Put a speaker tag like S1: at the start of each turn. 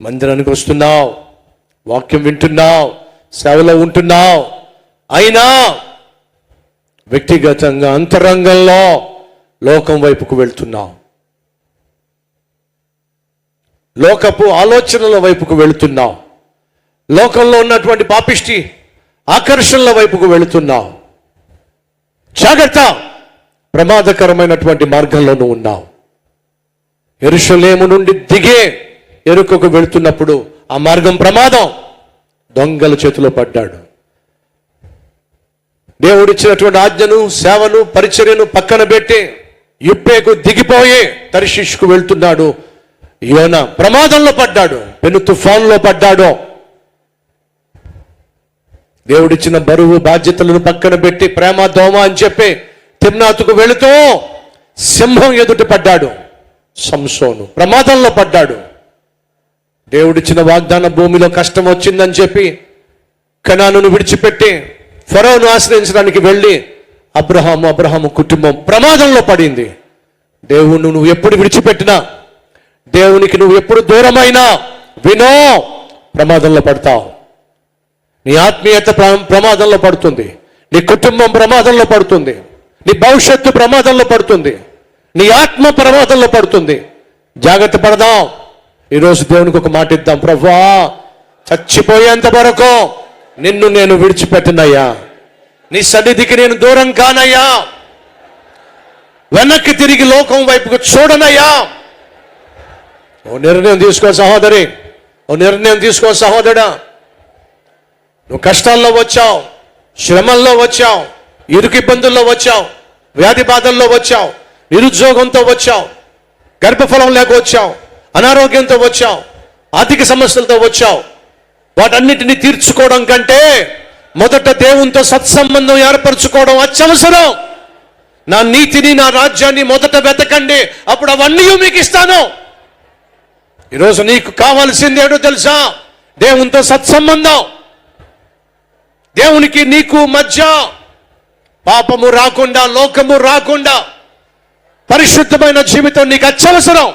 S1: మందిరానికి వస్తున్నావు, వాక్యం వింటున్నావు, సేవలో ఉంటున్నావు, అయినా వ్యక్తిగతంగా అంతరంగంలో లోకం వైపుకు వెళ్తున్నావు, లోకపు ఆలోచనల వైపుకు వెళుతున్నావు, లోకంలో ఉన్నటువంటి పాపిష్టి ఆకర్షణల వైపుకు వెళుతున్నావు. జాగ్రత్త, ప్రమాదకరమైనటువంటి మార్గంలో నువ్వు ఉన్నావు. యెరూషలేము నుండి దిగే ఎరుకకు వెళుతున్నప్పుడు ఆ మార్గం ప్రమాదం. దొంగల చేతిలో పడ్డాడు. దేవుడిచ్చినటువంటి ఆజ్ఞను, సేవను, పరిచర్యను పక్కన పెట్టి యుప్పేకు దిగిపోయి తర్షీషుకు వెళ్తున్నాడు. యోనా ప్రమాదంలో పడ్డాడు, పెను తుఫాన్లో పడ్డాడు. దేవుడిచ్చిన బరువు బాధ్యతలను పక్కన పెట్టి ప్రేమ దోమ అని చెప్పి తిమ్నాతుకు వెళుతూ సింహం ఎదుట పడ్డాడు. సంసోను ప్రమాదంలో పడ్డాడు. దేవుడిచ్చిన వాగ్దాన భూమిలో కష్టం వచ్చిందని చెప్పి కనానును విడిచిపెట్టి ఫరోను ఆశ్రయించడానికి వెళ్ళి అబ్రహాము కుటుంబం ప్రమాదంలో పడింది. దేవుణ్ణి నువ్వు ఎప్పుడు విడిచిపెట్టినా, దేవునికి నువ్వు ఎప్పుడు దూరమైనా వినో, ప్రమాదంలో పడతావు. నీ ఆత్మీయత ప్రమాదంలో పడుతుంది, నీ కుటుంబం ప్రమాదంలో పడుతుంది, నీ భవిష్యత్తు ప్రమాదంలో పడుతుంది, నీ ఆత్మ ప్రమాదంలో పడుతుంది. జాగ్రత్త పడదాం. ఈరోజు దేవునికి ఒక మాట ఇద్దాం. ప్రభువా, చచ్చిపోయేంత వరకు నిన్ను నేను విడిచిపెట్టనయ్యా, నీ సన్నిధికి నేను దూరం కానయ్యా, వెనక్కి తిరిగి లోకం వైపుకు చూడనయ్యా. ఓ నిర్ణయం తీసుకో సహోదరి, ఓ నిర్ణయం తీసుకో సహోదరుడా. నువ్వు కష్టాల్లో వచ్చావు, శ్రమల్లో వచ్చావు, ఇరుకు ఇబ్బందుల్లో వచ్చావు, వ్యాధి బాధల్లో వచ్చావు, నిరుద్యోగంతో వచ్చావు, గర్భఫలం లేక వచ్చావు, అనారోగ్యంతో వచ్చావు, ఆర్థిక సమస్యలతో వచ్చావు. వాటన్నిటిని తీర్చుకోవడం కంటే మొదట దేవునితో సత్సంబంధం ఏర్పరచుకోవడం అత్యవసరం. నా నీతిని, నా రాజ్యాన్ని మొదట వెతకండి, అప్పుడు అవన్నీ మీకు ఇస్తాను. ఈరోజు నీకు కావాల్సింది ఏడో తెలుసా? దేవునితో సత్సంబంధం. దేవునికి నీకు మధ్య పాపము రాకుండా, లోకము రాకుండా పరిశుద్ధమైన జీవితం నీకు అత్యవసరం.